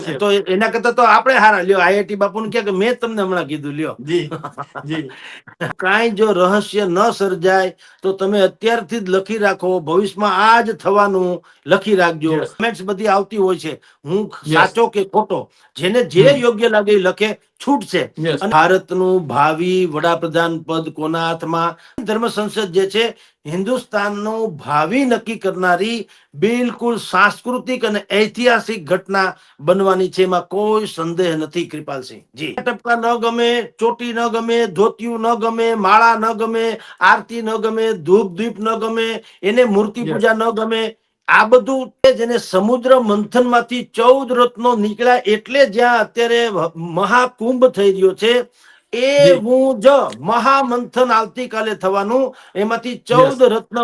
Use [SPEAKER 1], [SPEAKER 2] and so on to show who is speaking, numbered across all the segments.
[SPEAKER 1] છે. તો એના કરતા તો આપણે હારા લ્યો. આઈઆઈટી બાપુને કે મેં તમને હમણાં કીધું લ્યો. કાંઈ જો રહસ્ય ન સર્જાય તો તમે અત્યારથી જ લખી રાખો, ભવિષ્યમાં આ જ થવાનું લખી રાખજો. કમેન્ટ્સ બધી આવતી હોય છે, હું સાચો કે ખોટો, જેને જે યોગ્ય લાગે એ લખે, છૂટશે. ભારતનું ભાવિ વડાપ્રધાન પદ કોના હાથમાં? ધર્મ સંસદ જે છે હિન્દુસ્તાનનું ભાવિ નક્કી કરનારી બિલકુલ સાંસ્કૃતિક અને ઐતિહાસિક ઘટના બનવાની છે, એમાં કોઈ સંદેહ નથી. કૃપાલસિંહ જી, ટપકા ન ગમે, ચોટી ન ગમે, ધોતિયું ન ગમે, માળા ન ગમે, આરતી ન ગમે, ધૂપ દીપ ન ગમે, એને મૂર્તિ પૂજા ન ગમે, આ બધું જેને સમુદ્ર મંથન માંથી 14 રત્નો નીકળ્યા એટલે જ્યાં અત્યારે મહાકુંભ થઈ રહ્યો છે એવું જ મહામંથન આવતીકાલે થવાનું, એમાંથી 14 રત્ન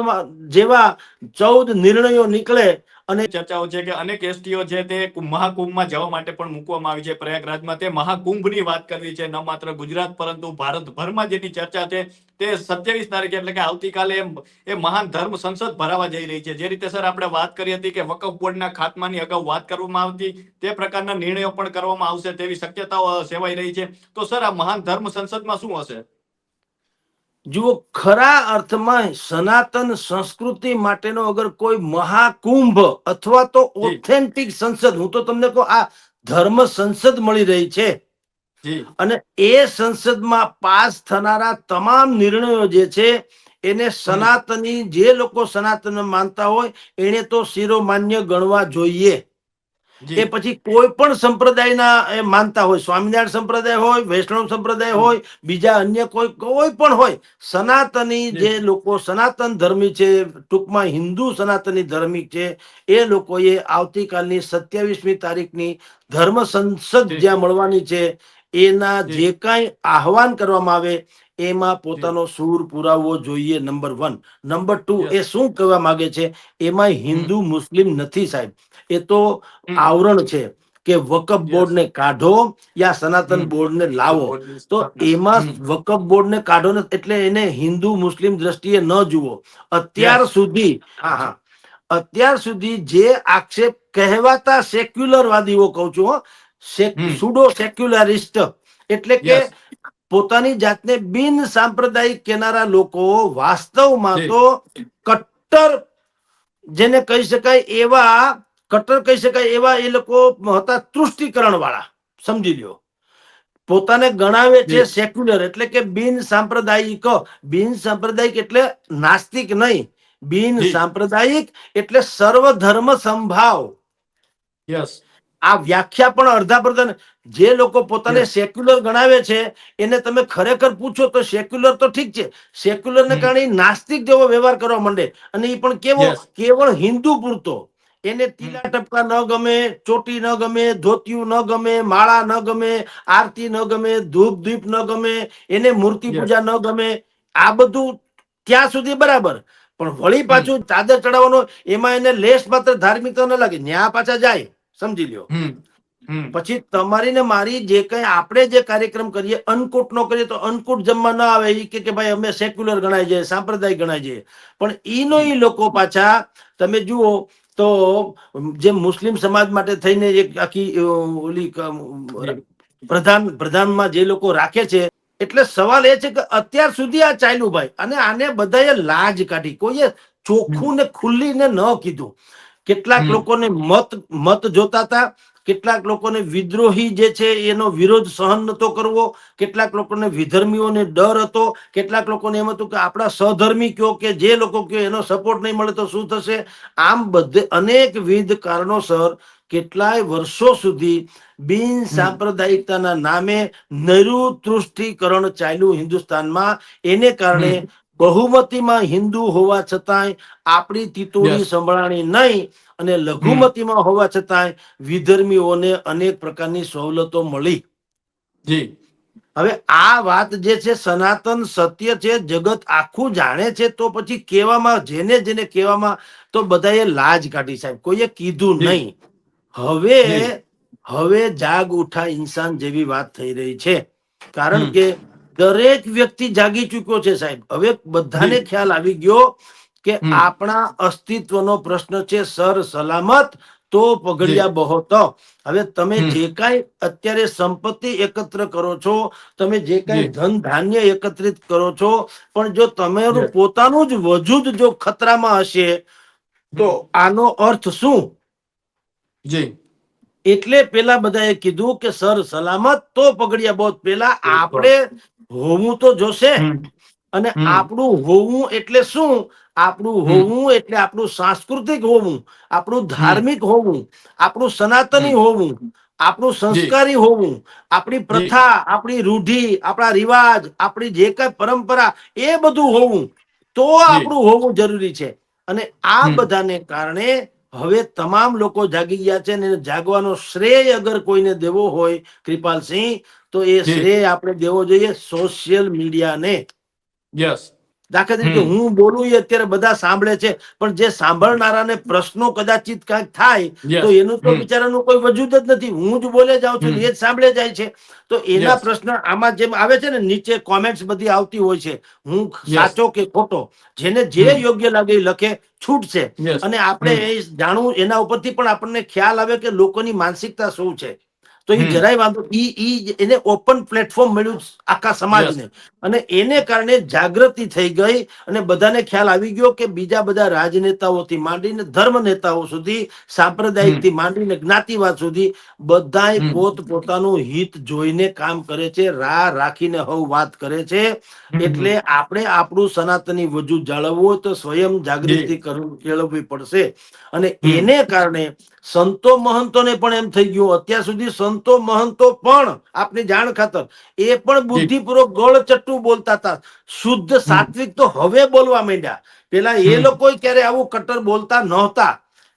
[SPEAKER 1] જેવા 14 નિર્ણયો નીકળે. અને
[SPEAKER 2] ચર્ચાઓ છે કે અનેક એસટીઓ છે તે મહાકુંભમાં જવા માટે પણ મૂકવામાં આવી છે પ્રયાગરાજમાં. તે મહાકુંભની વાત કરવી છે, ન માત્ર ગુજરાત પરંતુ ભારતભરમાં જેની ચર્ચા છે તે 27 તારીખે એટલે કે આવતીકાલે એ મહાન ધર્મ સંસદ ભરાવા જઈ રહી છે. જે રીતે સર આપણે વાત કરી હતી કે વકફ બોર્ડના ખાતમાની અગાઉ વાત કરવામાં આવતી, તે પ્રકારના નિર્ણયો પણ કરવામાં આવશે તેવી શક્યતાઓ સેવાઈ રહી છે. તો સર આ મહાન ધર્મ સંસદમાં શું હશે?
[SPEAKER 1] જુઓ, ખરા અર્થમાં સનાતન સંસ્કૃતિ માટેનો અગર કોઈ મહાકુંભ અથવા તો ઓથેન્ટિક સંસદ, હું તો તમને કહું આ ધર્મ સંસદ મળી રહી છે અને એ સંસદમાં પાસ થનારા તમામ નિર્ણયો જે છે એને સનાતની, જે લોકો સનાતન માનતા હોય એને તો શિરોમાન્ય ગણવા જોઈએ. એ પછી કોઈ પણ સંપ્રદાયના માનતા હોય, સ્વામિનારાયણ સંપ્રદાય હોય, વૈષ્ણવ સંપ્રદાય હોય, બીજા અન્ય કોઈ પણ હોય, સનાતની જે લોકો સનાતન ધર્મી છે, ટૂંકમાં હિન્દુ સનાતની ધર્મી છે, એ લોકોએ આવતીકાલની 27મી તારીખની ધર્મ સંસદ જ્યાં મળવાની છે એના જે કાંઈ આહવાન કરવામાં આવે એમાં પોતાનો સૂર પુરાવવો જોઈએ. નંબર 1. નંબર 2, એ શું કહેવા માંગે છે એમાં હિન્દુ મુસ્લિમ નથી સાહેબ, એ તો આવરણ છે કે વકફ બોર્ડને કાઢો યા સનાતન બોર્ડને લાવો. તો એમાં વકફ બોર્ડને કાઢો ને એટલે એને હિન્દુ મુસ્લિમ દ્રષ્ટિએ ન જુઓ. અત્યાર સુધી જે આક્ષેપ કહેવાતા સેક્યુલરવાદીઓ, કહું છું, સુડો સેક્યુલરિસ્ટ એટલે કે પોતાની જાતને બિન સાંપ્રદાયિક કહેનારા લોકો વાસ્તવમાં તો કટ્ટર, જેને કહી શકાય એવા કટ્ટર કહી શકાય એવા એ લોકો હતા, તૃષ્ટિકરણ વાળા, સમજી લ્યો. પોતાને ગણાવે છે સેક્યુલર એટલે કે બિન સાંપ્રદાયિક. બિન સાંપ્રદાયિક એટલે નાસ્તિક નહીં, બિન સાંપ્રદાયિક એટલે સર્વધર્મ સંભાવ. આ વ્યાખ્યા પણ અડધા પડધા. જે લોકો પોતાને સેક્યુલર ગણાવે છે એને તમે ખરેખર પૂછો તો સેક્યુલર તો ઠીક છે, સેક્યુલર ને કારણે નાસ્તિક જેવો વ્યવહાર કરવા માંડે, અને એ પણ કેવો? કેવળ હિન્દુ પૂરતો. એને તીલા ટપકા ન ગમે, ચોટી ન ગમે, ધોતિયું ન ગમે, માળા ન ગમે, આરતી ન ગમે, ધૂપ દીપ ન ગમે, એને મૂર્તિ પૂજા ન ગમે. આ બધું ત્યાં સુધી બરાબર, પણ વળી પાછું ચાદર ચડાવવાનો એમાં એને લેશ માત્ર ધાર્મિકતા ન લાગે, ન્યા પાછા જાય, સમજી લ્યો. પછી તમારી ને મારી જે કઈ આપણે જે કાર્યક્રમ કરીએ અન્નકૂટ નો કરીએ તો અન્નકૂટ જમવા ના આવે, એ કે ભાઈ અમે સેક્યુલર ગણાય છે, સાંપ્રદાયિક ગણાય છે. પણ ઈનો ઈ લોકો પાછા તમે જુઓ તો જે મુસ્લિમ સમાજ માટે થઈને એક આખી ઓલી પ્રધાનમાં જે લોકો રાખે છે, એટલે સવાલ એ છે કે અત્યાર સુધી આ ચાલ્યું ભાઈ, અને આને બધાએ લાજ કાઢી, કોઈએ ચોખ્ખું ને ખુલ્લીને ન કીધું. કેટલાક લોકોને મત જોતા હતા, કેટલાક લોકોને વિદ્રોહી જે છે એનો વિરોધ સહન નતો કરવો, કેટલાક લોકોને વિધર્મીઓને ડર હતો, કેટલાક લોકોને એમ હતું કે આપણા સહધર્મી કયો કે જે લોકો કયો એનો સપોર્ટ નહીં મળે તો શું થશે. આમ બધે અનેકવિધ કારણોસર કેટલાય વર્ષો સુધી બિન સાંપ્રદાયિકતાના નામે નૈરુતૃષ્ટિકરણ ચાલ્યું હિન્દુસ્તાનમાં. એને કારણે બહુમતીમાં હિન્દુ હોવા છતાંય આપણી તિતોડી સંભળાણી નહીં, અને લઘુમતીમાં હોવા છતાંય વિધર્મીઓને અનેક પ્રકારની સવલતો મળી. હવે આ વાત જે છે સનાતન સત્ય છે, જગત આખું જાણે છે, તો પછી કહેવામાં જેને જેને કહેવામાં તો બધાએ લાજ કાઢી સાહેબ, કોઈએ કીધું નહીં. હવે જાગ ઉઠા ઇન્સાન જેવી વાત થઈ રહી છે, કારણ કે દરેક વ્યક્તિ જાગી ચૂક્યો છે સાહેબ. હવે બધાને ખ્યાલ આવી ગયો કે આપણા અસ્તિત્વનો પ્રશ્ન છે સર સલામત, તો
[SPEAKER 2] જી
[SPEAKER 1] પગડિયા બહોત. હવે તમે
[SPEAKER 2] હમ
[SPEAKER 1] જે કાંઈ અત્યારે સંપત્તિ એકત્ર કરો છો, તમે જે કાંઈ
[SPEAKER 2] જી
[SPEAKER 1] ધન ધાન્ય એકત્રિત કરો છો, પણ જો તમારું
[SPEAKER 2] યસ
[SPEAKER 1] પોતાનું જ વજૂદ જો ખતરામાં હશે તો
[SPEAKER 2] હમ
[SPEAKER 1] આનો અર્થ શું?
[SPEAKER 2] જી
[SPEAKER 1] એટલે પેલા બધાએ કીધું કે સર સલામત તો પગડિયા બહોત. પેલા
[SPEAKER 2] બિલકુલ
[SPEAKER 1] આપણે હોવું તો જોશે,
[SPEAKER 2] હમ
[SPEAKER 1] અને
[SPEAKER 2] હમ
[SPEAKER 1] આપણું હોવું એટલે શું? આપણું
[SPEAKER 2] હમ
[SPEAKER 1] હોવું એટલે આપણું સાંસ્કૃતિક હોવું, આપણું
[SPEAKER 2] હમ
[SPEAKER 1] ધાર્મિક હોવું, આપણું
[SPEAKER 2] હમ
[SPEAKER 1] સનાતની હોવું, આપણું
[SPEAKER 2] જી
[SPEAKER 1] સંસ્કારી હોવું, આપણી
[SPEAKER 2] જી
[SPEAKER 1] પ્રથા, આપણી રૂઢિ, આપણા રિવાજ, આપણી જે કઈ પરંપરા, એ બધું હોવું, તો
[SPEAKER 2] જી
[SPEAKER 1] આપણું હોવું જરૂરી છે. અને આ
[SPEAKER 2] હમ
[SPEAKER 1] બધાને કારણે હવે તમામ લોકો જાગી ગયા છે, ને જાગવાનો શ્રેય અગર કોઈને દેવો હોય કૃપાલસિંહ, તો એ
[SPEAKER 2] જી
[SPEAKER 1] શ્રેય આપણે દેવો જોઈએ સોશિયલ મીડિયાને.
[SPEAKER 2] યસ
[SPEAKER 1] દાખલા તરીકે
[SPEAKER 2] હમ
[SPEAKER 1] હું બોલું એ અત્યારે બધા સાંભળે છે, પણ જે સાંભળનારાને પ્રશ્નો કદાચિત કાંઈક થાય તો
[SPEAKER 2] યસ
[SPEAKER 1] એનું તો
[SPEAKER 2] હમ
[SPEAKER 1] બિચારાનું કોઈ વજૂદ જ નથી. હું જ બોલે જાઉં છું
[SPEAKER 2] હમ
[SPEAKER 1] ને એ જ સાંભળે જાય છે. તો એના
[SPEAKER 2] યસ
[SPEAKER 1] પ્રશ્ન આમાં જેમ આવે છે ને, નીચે કોમેન્ટ્સ બધી આવતી હોય છે, હું
[SPEAKER 2] યસ
[SPEAKER 1] સાચો કે ખોટો, જેને જે
[SPEAKER 2] હમ
[SPEAKER 1] યોગ્ય લાગે એ લખે, છૂટ છે.
[SPEAKER 2] યસ
[SPEAKER 1] અને આપણે
[SPEAKER 2] હમ
[SPEAKER 1] એ જાણવું, એના ઉપરથી પણ આપણને ખ્યાલ આવે કે લોકોની માનસિકતા શું છે. તો એ
[SPEAKER 2] હમ
[SPEAKER 1] જરાય વાંધો, એને ઓપન પ્લેટફોર્મ મળ્યું આખા
[SPEAKER 2] યસ
[SPEAKER 1] સમાજને, અને એને કારણે જાગૃતિ થઈ ગઈ, અને બધાને ખ્યાલ આવી ગયો કે બીજા બધા રાજનેતાઓથી માંડીને ધર્મ નેતાઓ સુધી, સાંપ્રદાયિક
[SPEAKER 2] હમ
[SPEAKER 1] થી માંડીને જ્ઞાતિવાદ સુધી, બધાય
[SPEAKER 2] હમ
[SPEAKER 1] પોત પોતાનું હિત જોઈને કામ કરે છે, રાહ રાખીને હવ વાત કરે છે.
[SPEAKER 2] હમ
[SPEAKER 1] એટલે આપણે આપણું સનાતની વજૂદ જાળવવું હોય તો સ્વયં
[SPEAKER 2] જી
[SPEAKER 1] જાગૃતિ કેળવવી પડશે. અને
[SPEAKER 2] હમ
[SPEAKER 1] એને કારણે સંતો મહંતોને પણ એમ થઈ ગયું, અત્યાર સુધી સંતો મહંતો પણ આપની જાણ ખાતર એ પણ
[SPEAKER 2] જી
[SPEAKER 1] બુદ્ધિપૂર્વક ગળચટ્ટું બોલતા હતા, શુદ્ધ
[SPEAKER 2] હમ
[SPEAKER 1] સાત્વિક તો હવે બોલવા માંડ્યા. પેલા એ
[SPEAKER 2] હમ
[SPEAKER 1] લોકો ક્યારે આવું કટ્ટર બોલતા નહોતા,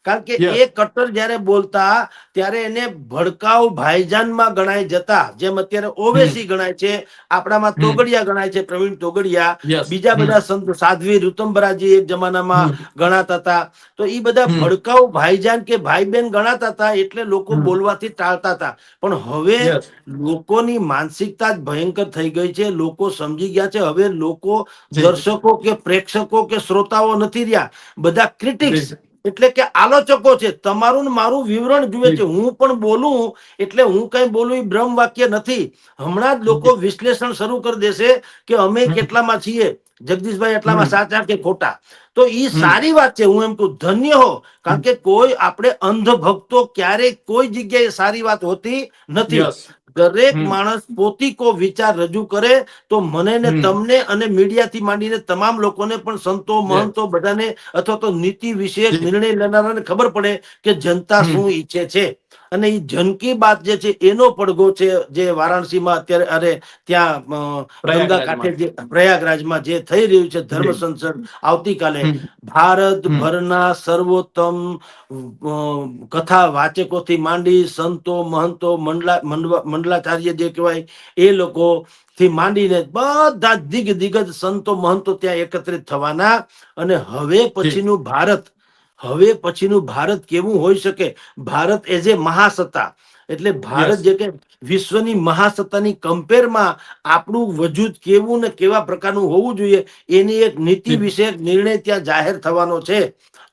[SPEAKER 1] કારણ કે
[SPEAKER 2] યસ
[SPEAKER 1] એ કટ્ટર જયારે બોલતા ત્યારે એને ભડકાઉ ભાઈજાનમાં ગણાય જતા, જેમ અત્યારે
[SPEAKER 2] હમ
[SPEAKER 1] ઓવેસી ગણાય છે, આપણામાં
[SPEAKER 2] હમ
[SPEAKER 1] તોગડિયા ગણાય છે, પ્રવીણ તોગડિયા,
[SPEAKER 2] યસ
[SPEAKER 1] બીજા
[SPEAKER 2] હમ
[SPEAKER 1] બધા સંત સાધ્વી ઋતંબરાજી એક જમાનામાં
[SPEAKER 2] હમ
[SPEAKER 1] ગણાતા હતા. તો એ બધા
[SPEAKER 2] હમ
[SPEAKER 1] ભડકાઉ ભાઈજાન કે ભાઈ બહેન ગણાતા હતા, એટલે લોકો
[SPEAKER 2] હમ
[SPEAKER 1] બોલવાથી ટાળતા હતા. પણ હવે
[SPEAKER 2] યસ
[SPEAKER 1] લોકોની માનસિકતા જ ભયંકર થઈ ગઈ છે. લોકો સમજી ગયા છે, હવે લોકો
[SPEAKER 2] જી
[SPEAKER 1] દર્શકો કે પ્રેક્ષકો કે શ્રોતાઓ નથી રહ્યા, બધા ક્રિટિક્સ,
[SPEAKER 2] જી
[SPEAKER 1] એટલે કે આલોચકો છે. તમારું ને મારું વિવરણ જુએ
[SPEAKER 2] જી
[SPEAKER 1] છે. હું પણ બોલું એટલે હું કઈ બોલું એ બ્રહ્મ વાક્ય નથી. હમણાં જ લોકો
[SPEAKER 2] જી
[SPEAKER 1] વિશ્લેષણ શરૂ કરી દેશે કે અમે
[SPEAKER 2] હમ
[SPEAKER 1] કેટલામાં છીએ, જગદીશભાઈ એટલામાં
[SPEAKER 2] હમ
[SPEAKER 1] સાચા કે ખોટા. તો એ
[SPEAKER 2] હમ
[SPEAKER 1] સારી વાત છે, હું એમ કહું ધન્ય હો, કારણ કે કોઈ આપણે અંધભક્તો ક્યારેય કોઈ જગ્યાએ સારી વાત હોતી નથી.
[SPEAKER 2] યસ
[SPEAKER 1] દરેક
[SPEAKER 2] હમ
[SPEAKER 1] માણસ પોતીકો વિચાર રજૂ કરે તો મને ને
[SPEAKER 2] હમ
[SPEAKER 1] તમને અને મીડિયાથી માંડીને તમામ લોકોને પણ, સંતો
[SPEAKER 2] યસ
[SPEAKER 1] મહંતો બધાને, અથવા તો નીતિ વિષયક
[SPEAKER 2] જી
[SPEAKER 1] નિર્ણય લેનારાને ખબર પડે કે જનતા
[SPEAKER 2] હમ
[SPEAKER 1] શું ઈચ્છે છે. અને એ જન કી બાત જે છે એનો પડઘો છે, જે વારાણસીમાં અત્યારે, અરે ત્યાં ગંગા કાંઠે
[SPEAKER 2] પ્રયાગરાજમાં
[SPEAKER 1] જે પ્રયાગરાજમાં જે થઈ રહ્યું છે ધર્મ
[SPEAKER 2] જી
[SPEAKER 1] સંસદ આવતીકાલે,
[SPEAKER 2] હમ હમ
[SPEAKER 1] ભારતભરના સર્વોત્તમ કથા વાચકોથી માંડી સંતો મહંતો મંડલાચાર્ય જે કહેવાય એ લોકો થી માંડીને બધા દિગ્ગજ સંતો મહંતો ત્યાં એકત્રિત થવાના. અને
[SPEAKER 2] જી
[SPEAKER 1] હવે પછીનું ભારત કેવું હોઈ શકે? ભારત એઝ એ મહાસત્તા, એટલે
[SPEAKER 2] યસ
[SPEAKER 1] ભારત જે કે વિશ્વની મહાસત્તાની કમ્પેરમાં આપણું વજૂદ કેવું ને કેવા પ્રકારનું હોવું જોઈએ, એની એક નીતિ
[SPEAKER 2] જી
[SPEAKER 1] વિષયક નિર્ણય ત્યાં જાહેર થવાનો છે.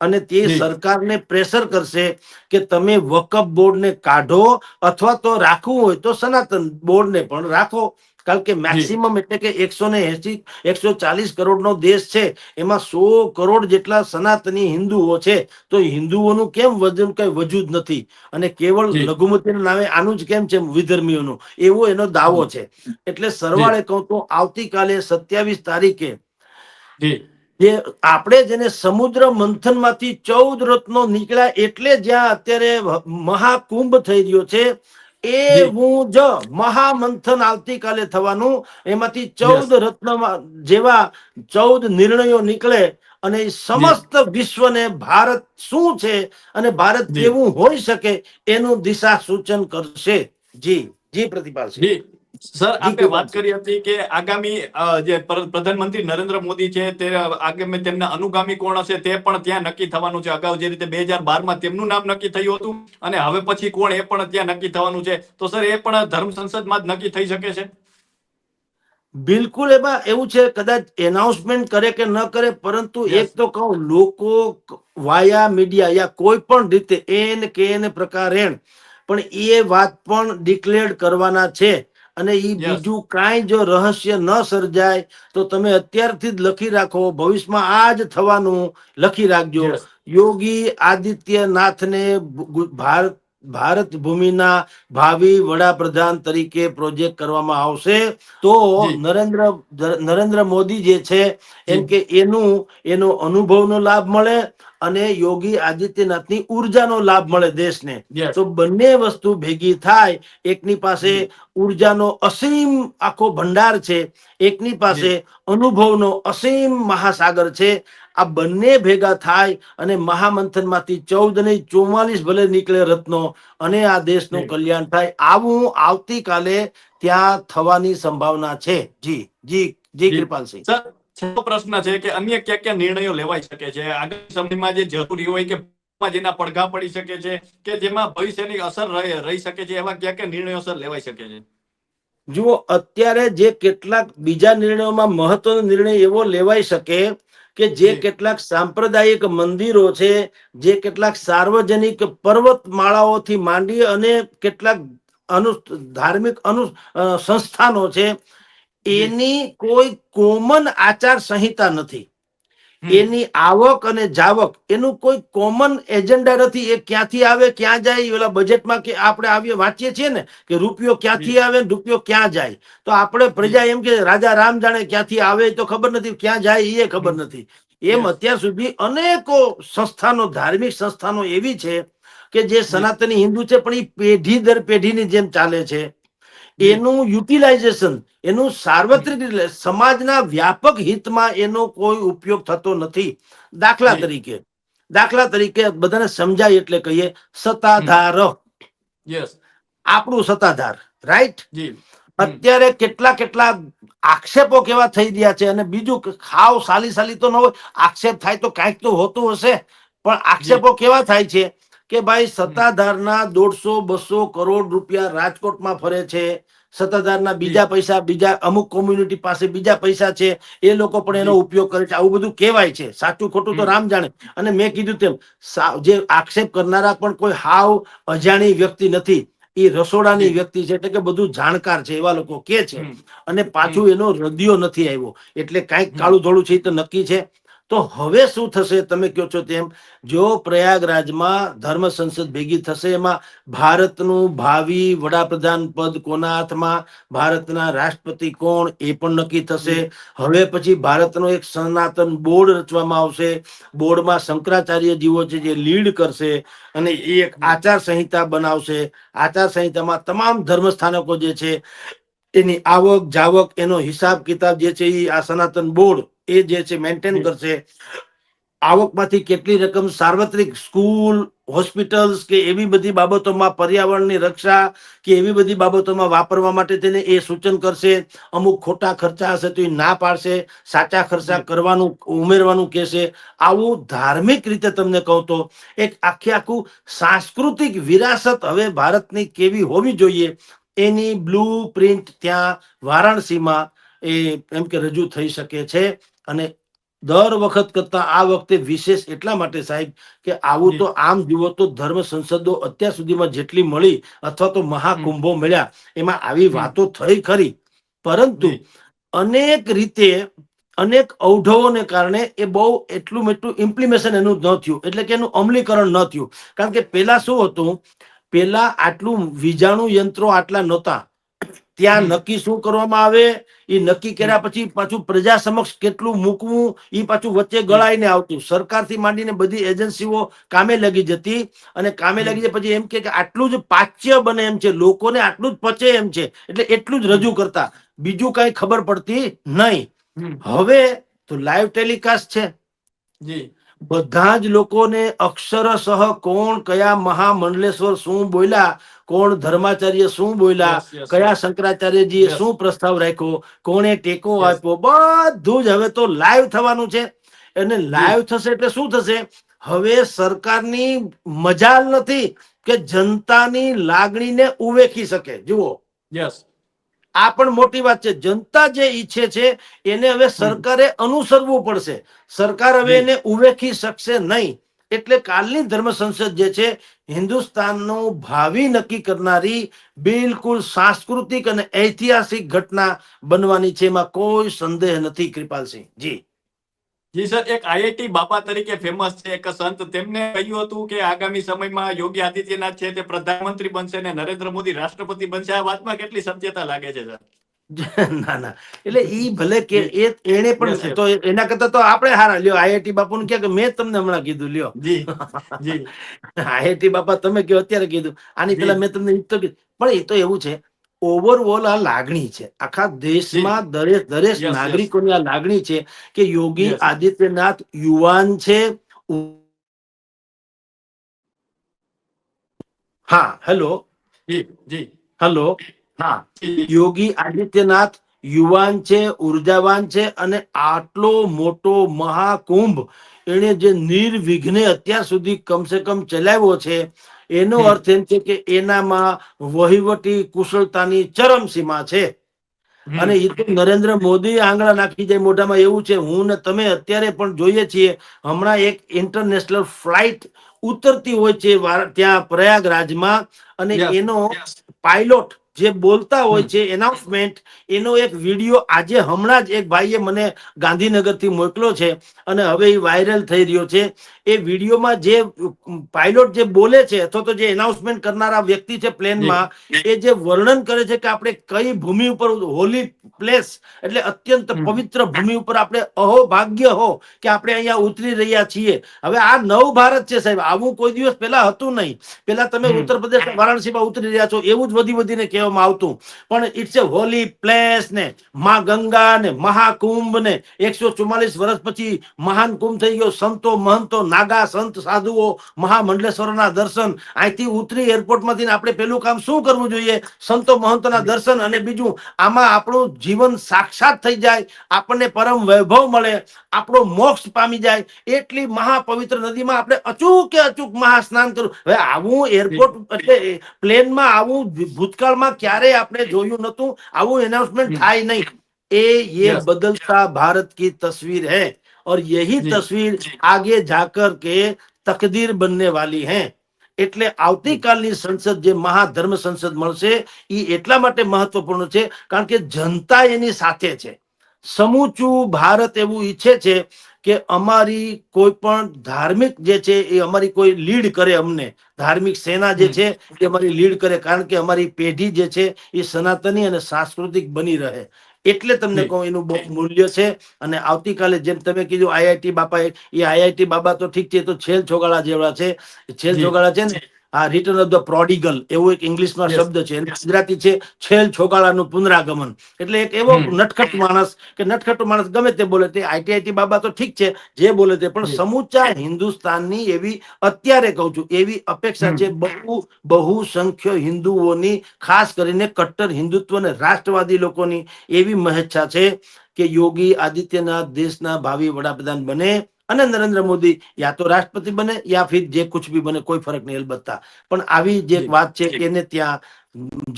[SPEAKER 1] અને તે
[SPEAKER 2] જી
[SPEAKER 1] સરકારને પ્રેશર કરશે કે તમે વકફ બોર્ડને કાઢો, અથવા તો રાખવું હોય તો સનાતન બોર્ડને પણ રાખો. કારણ કે
[SPEAKER 2] જી
[SPEAKER 1] મેક્સિમમ એટલે કે 180 140 કરોડ નો દેશ છે, એમાં 100 કરોડ જેટલા સનાતની હિન્દુઓ છે. તો હિન્દુઓનું કેમ વજન કઈ વજૂદ નથી, અને કેવળ
[SPEAKER 2] જી
[SPEAKER 1] લઘુમતીના નામે આનું જ કેમ છે વિધર્મીઓનું, એવો એનો દાવો છે. એટલે
[SPEAKER 2] જી
[SPEAKER 1] સરવાળે કહું તો આવતીકાલે 27 તારીખે
[SPEAKER 2] જી
[SPEAKER 1] જે આપણે જેને સમુદ્ર મંથન માંથી 14 રત્નો નીકળ્યા, એટલે જ્યાં અત્યારે મહાકુંભ થઈ રહ્યો છે, એ
[SPEAKER 2] જી
[SPEAKER 1] હું મહામંથન આવતીકાલે થવાનું, એમાંથી
[SPEAKER 2] યસ
[SPEAKER 1] 14 રત્નમાં જેવા 14 નિર્ણયો નીકળે, અને
[SPEAKER 2] જી
[SPEAKER 1] સમસ્ત વિશ્વને ભારત શું છે અને ભારત
[SPEAKER 2] જી
[SPEAKER 1] કેવું હોઈ શકે એનું દિશા સૂચન કરશે. જી જી પ્રતિપાલસિંહ.
[SPEAKER 2] જી સર,
[SPEAKER 1] જી
[SPEAKER 2] આપે વાત
[SPEAKER 1] કૃપાલસિંહ.
[SPEAKER 2] કરી હતી કે આગામી જે પ્રધાનમંત્રી નરેન્દ્ર મોદી છે, તે આગામી તેમના અનુગામી કોણ હશે તે પણ ત્યાં નક્કી થવાનું છે. અગાઉ જે રીતે 2012માં તેમનું નામ નક્કી થયું હતું, અને હવે પછી કોણ એ પણ ત્યાં નક્કી થવાનું છે. તો સર, એ પણ ધર્મ સંસદમાં જ નક્કી થઈ શકે છે?
[SPEAKER 1] બિલકુલ એમાં એવું છે, કદાચ એનાઉન્સમેન્ટ કરે કે ન કરે, પરંતુ
[SPEAKER 2] યસ.
[SPEAKER 1] એક તો કહું, લોકો વાયા મીડિયા યા કોઈ પણ રીતે એન કે એને પ્રકારે પણ એ વાત પણ ડિક્લેર કરવાના છે. અને એ
[SPEAKER 2] યસ.
[SPEAKER 1] બીજું કાંઈ જો રહસ્ય ન સર્જાય તો તમે અત્યારથી જ લખી રાખો, ભવિષ્યમાં આ જ થવાનું લખી રાખજો.
[SPEAKER 2] યસ.
[SPEAKER 1] યોગી આદિત્યનાથને ભારત ભૂમિના ભાવિ વડાપ્રધાન તરીકે પ્રોજેક્ટ કરવામાં આવશે. તો
[SPEAKER 2] જી.
[SPEAKER 1] નરેન્દ્ર મોદી જે છે
[SPEAKER 2] જી.
[SPEAKER 1] એમ કે એનો અનુભવનો લાભ મળે અને યોગી આદિત્યનાથની ઉર્જાનો લાભ મળે દેશને.
[SPEAKER 2] યસ.
[SPEAKER 1] તો બંને વસ્તુ ભેગી થાય. એકની પાસે
[SPEAKER 2] જી.
[SPEAKER 1] ઉર્જાનો અસીમ આખો ભંડાર છે, એકની પાસે
[SPEAKER 2] જી.
[SPEAKER 1] અનુભવનો અસીમ મહાસાગર છે. આ બંને ભેગા થાય અને મહામંથન માંથી 14 નહીં 44 ભલે નીકળે રત્નો, અને આ દેશનું
[SPEAKER 2] જી.
[SPEAKER 1] કલ્યાણ થાય. આવું આવતીકાલે ત્યાં થવાની સંભાવના છે. જી જી જી
[SPEAKER 2] જી
[SPEAKER 1] કૃપાલસિંહ.
[SPEAKER 2] સર, છેલ્લો પ્રશ્ન છે કે અન્ય કયા કયા નિર્ણયો લેવાઈ શકે છે આગામી સમયમાં જે જરૂરી હોય કે જેના પડઘા પડી શકે છે કે જેમાં ભવિષ્યની અસર રહી શકે છે, એવા કયા કયા નિર્ણયો સર લેવાઈ શકે છે?
[SPEAKER 1] જુઓ, અત્યારે જે કેટલાક બીજા નિર્ણયોમાં મહત્વનો નિર્ણય એવો લેવાઈ શકે કે જે
[SPEAKER 2] જી.
[SPEAKER 1] કેટલાક સાંપ્રદાયિક મંદિરો છે, જે કેટલાક સાર્વજનિક પર્વતમાળાઓથી માંડી અને કેટલાક ધાર્મિક સંસ્થાનો છે,
[SPEAKER 2] જી.
[SPEAKER 1] એની કોઈ કોમન આચાર સંહિતા નથી.
[SPEAKER 2] હમ.
[SPEAKER 1] એની આવક અને જાવક એનું કોઈ કોમન એજન્ડા નથી. એ ક્યાંથી આવે ક્યાં જાય, ઓલા બજેટમાં કે આપણે આવીએ વાંચીએ છીએ ને કે રૂપિયો
[SPEAKER 2] જી.
[SPEAKER 1] ક્યાંથી આવે ને રૂપિયો ક્યાં જાય. તો આપણે
[SPEAKER 2] જી.
[SPEAKER 1] પ્રજા એમ કે રાજા રામ જાણે, ક્યાંથી આવે તો ખબર નથી, ક્યાં જાય એ ખબર
[SPEAKER 2] હમ.
[SPEAKER 1] નથી. એમ
[SPEAKER 2] યસ.
[SPEAKER 1] અત્યાર સુધી અનેકો સંસ્થાનો, ધાર્મિક સંસ્થાનો એવી છે કે જે
[SPEAKER 2] જી.
[SPEAKER 1] સનાતની હિન્દુ છે, પણ એ પેઢી દર પેઢીની જેમ ચાલે છે.
[SPEAKER 2] જી.
[SPEAKER 1] એનું યુટિલાઇઝેશન, એનું
[SPEAKER 2] હમ.
[SPEAKER 1] સાર્વત્રિક રીતે સમાજના વ્યાપક હિતમાં એનો કોઈ ઉપયોગ થતો નથી. દાખલા
[SPEAKER 2] જી.
[SPEAKER 1] તરીકે દાખલા તરીકે બધાને સમજાય એટલે કહીએ,
[SPEAKER 2] હમ.
[SPEAKER 1] સત્તાધાર,
[SPEAKER 2] યસ.
[SPEAKER 1] આપણું સત્તાધાર, રાઈટ.
[SPEAKER 2] જી. હમ.
[SPEAKER 1] અત્યારે કેટલા કેટલા આક્ષેપો કેવા થઈ રહ્યા છે. અને બીજું કે ખાવ સાલી સાલી તો ન હોય, આક્ષેપ થાય તો કાંઈક તો હોતું હશે. પણ
[SPEAKER 2] જી.
[SPEAKER 1] આક્ષેપો કેવા થાય છે કે ભાઈ
[SPEAKER 2] હમ.
[SPEAKER 1] સત્તાધારના 150-200 કરોડ રૂપિયા રાજકોટમાં ફરે છે. સત્તાધારના
[SPEAKER 2] જી.
[SPEAKER 1] બીજા પૈસા બીજા અમુક કોમ્યુનિટી પાસે બીજા પૈસા છે, એ લોકો પણ એનો
[SPEAKER 2] જી.
[SPEAKER 1] ઉપયોગ કરે છે. આવું બધું કહેવાય છે. સાચું ખોટું તો
[SPEAKER 2] હમ.
[SPEAKER 1] રામ જાણે. અને મેં કીધું તેમ જે આક્ષેપ કરનારા પણ કોઈ હાવ અજાણી વ્યક્તિ નથી. એ રસોડાની
[SPEAKER 2] જી.
[SPEAKER 1] વ્યક્તિ છે, એટલે કે બધું જાણકાર છે, એવા લોકો કે છે.
[SPEAKER 2] હમ.
[SPEAKER 1] અને
[SPEAKER 2] હમ.
[SPEAKER 1] પાછું એનો રદિયો નથી આવ્યો, એટલે કાંઈક
[SPEAKER 2] હમ.
[SPEAKER 1] કાળું ધોળું છે એ તો નક્કી છે. તો હવે શું થશે, તમે કહો છો તેમ, જો પ્રયાગરાજમાં ધર્મ સંસદ ભેગી થશે, એમાં ભારતનું ભાવિ વડાપ્રધાન પદ કોના હાથમાં, ભારતના રાષ્ટ્રપતિ કોણ એ પણ નક્કી થશે.
[SPEAKER 2] જી.
[SPEAKER 1] હવે પછી ભારતનો એક સનાતન બોર્ડ રચવામાં આવશે. બોર્ડમાં શંકરાચાર્યજીઓ છે જે લીડ કરશે અને એ એક
[SPEAKER 2] જી.
[SPEAKER 1] આચાર સંહિતા બનાવશે. આચાર સંહિતામાં તમામ ધર્મ સ્થાનકો જે છે એની આવક જાવક એનો હિસાબ કિતાબ જે છે એ આ સનાતન બોર્ડ એ જે છે મેન્ટેન
[SPEAKER 2] જી.
[SPEAKER 1] કરશે. આવકમાંથી કેટલી રકમ સાર્વત્રિક સ્કૂલ, હોસ્પિટલ્સ કે એવી બધી બાબતોમાં, પર્યાવરણની રક્ષા કે એવી બધી બાબતોમાં વાપરવા માટે તેને એ સૂચન કરશે. અમુક ખોટા ખર્ચા હશે તો એ ના પાડશે, સાચા ખર્ચા
[SPEAKER 2] જી.
[SPEAKER 1] કરવાનું ઉમેરવાનું કહેશે. આવું ધાર્મિક રીતે તમને કહું તો એક આખે આખું સાંસ્કૃતિક વિરાસત હવે ભારતની કેવી હોવી જોઈએ એની બ્લુ પ્રિન્ટ ત્યાં વારાણસીમાં એ એમ કે રજૂ થઈ શકે છે. અને દર વખત કરતા આ વખતે વિશેષ એટલા માટે સાહેબ કે આવું તો
[SPEAKER 2] જી.
[SPEAKER 1] આમ જુઓ તો ધર્મ સંસદો અત્યાર સુધીમાં જેટલી મળી અથવા તો
[SPEAKER 2] હમ.
[SPEAKER 1] મહાકુંભો મળ્યા એમાં આવી
[SPEAKER 2] હમ.
[SPEAKER 1] વાતો થઈ ખરી, પરંતુ
[SPEAKER 2] જી.
[SPEAKER 1] અનેક રીતે અનેક અવઢવોને કારણે એ બહુ એટલું એટલું ઇમ્પ્લિમેશન એનું ન થયું, એટલે કે એનું અમલીકરણ ન થયું. કારણ કે પેલા શું હતું, પેલા આટલું વીજાણુ યંત્રો આટલા નહોતા. ત્યાં
[SPEAKER 2] હમ.
[SPEAKER 1] નક્કી શું કરવામાં આવે, એ નક્કી કર્યા
[SPEAKER 2] હમ.
[SPEAKER 1] પછી પાછું પ્રજા સમક્ષ કેટલું મૂકવું, એ પાછું વચ્ચે
[SPEAKER 2] જી.
[SPEAKER 1] ગળાઈને આવતું. સરકારથી માંડીને બધી એજન્સીઓ કામે લાગી જતી, અને કામે
[SPEAKER 2] હમ.
[SPEAKER 1] લાગી જાય પછી એમ કે આટલું જ પાચ્ય બને એમ છે, લોકોને આટલું જ પચે એમ છે, એટલે એટલું જ
[SPEAKER 2] હમ.
[SPEAKER 1] રજૂ કરતા, બીજું કઈ ખબર પડતી નહીં.
[SPEAKER 2] હમ.
[SPEAKER 1] હવે તો લાઈવ ટેલિકાસ્ટ છે.
[SPEAKER 2] જી.
[SPEAKER 1] બધા જ લોકોને અક્ષરશઃ કોણ કયા મહામંડલેશ્વર શું બોલ્યા, કોણ ધર્માચાર્ય શું બોલ્યા,
[SPEAKER 2] યસ. Yes sir.
[SPEAKER 1] કયા શંકરાચાર્યજીએ
[SPEAKER 2] યસ.
[SPEAKER 1] શું પ્રસ્તાવ રાખ્યો, કોણે ટેકો
[SPEAKER 2] યસ.
[SPEAKER 1] આપ્યો, બધું જ હવે તો લાઈવ થવાનું છે. અને
[SPEAKER 2] જી.
[SPEAKER 1] લાઈવ થશે એટલે શું થશે, હવે સરકારની મજાલ નથી કે જનતાની લાગણીને ઉવેખી શકે. જુઓ,
[SPEAKER 2] યસ.
[SPEAKER 1] આ પણ મોટી વાત છે. જનતા જે ઈચ્છે છે એને હવે સરકારે અનુસરવું પડશે. સરકાર હવે એને ઉવેખી શકશે નહીં. એટલે કાલની ધર્મ સંસદ જે છે હિન્દુસ્તાનનું ભાવિ નક્કી કરનારી બિલકુલ સાંસ્કૃતિક અને ઐતિહાસિક ઘટના બનવાની છે, એમાં કોઈ સંદેહ નથી. કૃપાલસિંહ જી.
[SPEAKER 2] જી સર, એક આઈઆઈટી બાપા તરીકે ફેમસ છે એક સંત, તેમને કહ્યું હતું કે આગામી સમયમાં યોગી આદિત્યનાથ છે તે પ્રધાનમંત્રી બનશે અને નરેન્દ્ર મોદી રાષ્ટ્રપતિ બનશે. આ વાતમાં કેટલી સત્યતા લાગે છે સર?
[SPEAKER 1] ના ના, એટલે ઈ ભલે કે
[SPEAKER 2] જી
[SPEAKER 1] એને
[SPEAKER 2] યસ
[SPEAKER 1] પણ
[SPEAKER 2] યસ
[SPEAKER 1] તો એના કરતા તો આપણે હારા લ્યો. આઈઆઈટી બાપુ કે મેં તમને હમણાં કીધું લ્યો.
[SPEAKER 2] જી જી
[SPEAKER 1] આઈઆઈટી બાપા તમે કયો અત્યારે કીધું, આની
[SPEAKER 2] જી
[SPEAKER 1] પેલા મેં તમને ઈ તો કીધું. પણ એ તો એવું છે, ઓવરઓલ આ લાગણી છે આખા
[SPEAKER 2] જી
[SPEAKER 1] દેશમાં, દરેક દરેક
[SPEAKER 2] યસ યસ
[SPEAKER 1] નાગરિકોની આ લાગણી છે કે યોગી
[SPEAKER 2] યસ
[SPEAKER 1] આદિત્યનાથ યુવાન છે. હા, હેલો
[SPEAKER 2] જી જી
[SPEAKER 1] હેલો, હા,
[SPEAKER 2] જી
[SPEAKER 1] યોગી આદિત્યનાથ યુવાન છે, ઉર્જાવાન છે, અને આટલો મોટો મહાકુંભ એને જે નિર્વિઘ્ને અત્યાર સુધી કમસે કમ ચલાવ્યો છે, એનો અર્થ એમ છે કે એનામાં વહીવટી કુશળતાની ચરમસીમા છે. અને એ તો નરેન્દ્ર મોદી આંગળા નાખી જાય મોઢામાં, એવું છે. હું ને તમે અત્યારે પણ જોઈએ છીએ, હમણાં એક ઇન્ટરનેશનલ ફ્લાઇટ ઉતરતી હોય છે ત્યાં પ્રયાગરાજમાં, અને
[SPEAKER 2] યસ
[SPEAKER 1] એનો પાયલોટ જે બોલતા હોય
[SPEAKER 2] હમ
[SPEAKER 1] છે એનાઉન્સમેન્ટ, એનો એક વિડીયો આજે હમણાં જ એક ભાઈએ મને ગાંધીનગરથી મોકલ્યો છે, અને હવે એ વાયરલ થઈ રહ્યો છે. એ વિડીયોમાં જે પાયલોટ જે બોલે છે અથવા તો જે એનાઉન્સમેન્ટ કરનારા વ્યક્તિ છે
[SPEAKER 2] જી
[SPEAKER 1] પ્લેનમાં, એ જે વર્ણન કરે છે કે આપણે કઈ ભૂમિ ઉપર, હોલી પ્લેસ એટલે અત્યંત પવિત્ર ભૂમિ ઉપર આપણે અહોભાગ્ય હો કે આપણે અહીંયા ઉતરી રહ્યા છીએ. હવે આ નવ ભારત છે સાહેબ, આવું કોઈ દિવસ પહેલા હતું નહીં. પેલા તમે ઉત્તર પ્રદેશ વારાણસીમાં ઉતરી રહ્યા છો એવું જ વધી વધીને કહેવામાં આવતું, પણ ઇટ્સ એ હોલી પ્લેસ ને માં ગંગા ને મહાકુંભ ને 144 વર્ષ પછી મહાન કુંભ થઈ ગયો. સંતો મહંતો નાગા સંત સાધુઓ મહામંડલેશ્વરના દર્શન, અહીંથી ઉતરી એરપોર્ટમાંથી આપણે પેલું કામ શું કરવું જોઈએ? સંતો મહંતોના દર્શન. અને બીજું, આમાં આપણું જીવન સાક્ષાત થઈ જાય, આપણને પરમ વૈભવ મળે, આપણો મોક્ષ પામી જાય, એટલી મહાપવિત્ર નદીમાં આપણે અચૂકે અચૂક મહાસ્નાન કરવું. હવે આવું એરપોર્ટ એટલે પ્લેનમાં આવું ભૂતકાળમાં ક્યારેય આપણે જોયું નતું. આવું એનાઉન્સમેન્ટ થાય નહીં. ये
[SPEAKER 2] યસ
[SPEAKER 1] बदलता भारत की तस्वीर है, और यही
[SPEAKER 2] જી
[SPEAKER 1] तस्वीर आगे जाकर के तकदीर बनने वाली है. એટલે આવતીકાલની સંસદ જે મહાધર્મ સંસદ મળશે, એ એટલા માટે મહત્વપૂર્ણ છે કારણ કે જનતા એની સાથે છે. સમૂચું ભારત એવું ઈચ્છે છે કે અમારી કોઈ પણ ધાર્મિક જે છે એ અમારી કોઈ લીડ કરે, અમને ધાર્મિક સેના જે છે એ અમારી લીડ કરે, કારણ કે અમારી પેઢી જે છે એ સનાતની અને સાંસ્કૃતિક બની રહે. એટલે તમને
[SPEAKER 2] જી
[SPEAKER 1] કહું એનું બહુ મૂલ્ય છે. અને આવતીકાલે જેમ તમે કીધું આઈઆઈટી બાપા, એ આઈઆઈટી બાબા તો ઠીક છે, તો છેલ છોગાળા જેવડા છે. છેલ
[SPEAKER 2] જી
[SPEAKER 1] છોગાળા છે ને, આ રિટર્ન ઓફ ધ પ્રોડિગલ એવો એક ઇંગ્લિશમાં
[SPEAKER 2] યસ
[SPEAKER 1] શબ્દ છે, ગુજરાતી છે છેલ છોગાળાનું પુનરાગમન. એટલે એક એવો નટખટ માણસ કે નટખટો માણસ ગમે તે બોલે તે, આઈઆઈટી બાબા તો ઠીક છે જે બોલે તે, પણ
[SPEAKER 2] જી
[SPEAKER 1] સમૂચા હિન્દુસ્તાનની એવી અત્યારે કહું છું એવી અપેક્ષા છે બહુસંખ્ય હિન્દુઓની, ખાસ કરીને કટ્ટર હિન્દુત્વ અને રાષ્ટ્રવાદી લોકોની એવી મહેચ્છા છે કે યોગી આદિત્યનાથ દેશના ભાવિ વડાપ્રધાન બને, અને નરેન્દ્ર મોદી યા તો રાષ્ટ્રપતિ બને યા ફિર જે કુછ ભી બને, કોઈ ફરક નહીં અલબત્તા. પણ આવી જે એક
[SPEAKER 2] જી
[SPEAKER 1] વાત છે એને ત્યાં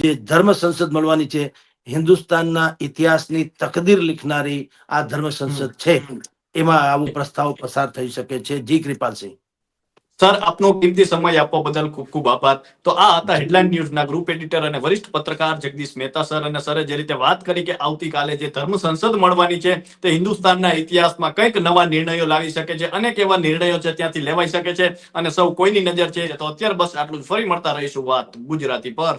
[SPEAKER 1] જે ધર્મ સંસદ મળવાની છે, હિન્દુસ્તાનના ઇતિહાસની તકદીર લીખનારી આ ધર્મ સંસદ છે, એમાં આવો પ્રસ્તાવ પસાર થઈ શકે છે. જી કૃપાલસિંહ.
[SPEAKER 2] સર, આપનો કિંમતી સમય આપવા બદલ ખૂબ ખૂબ આભાર. તો આ હતા હેડલાઇન ન્યૂઝના ગ્રુપ એડિટર અને વરિષ્ઠ પત્રકાર જગદીશ મહેતા સર. અને સરે જે રીતે વાત કરી કે આવતીકાલે જે ધર્મ સંસદ મળવાની છે તે હિન્દુસ્તાનના ઇતિહાસમાં કંઈક નવા નિર્ણયો લાવી શકે છે, અનેક એવા નિર્ણયો છે ત્યાંથી લેવાઈ શકે છે, અને સૌ કોઈની નજર છે. તો અત્યારે બસ આટલું જ. ફરી મળતા રહીશું વાત ગુજરાતી પર.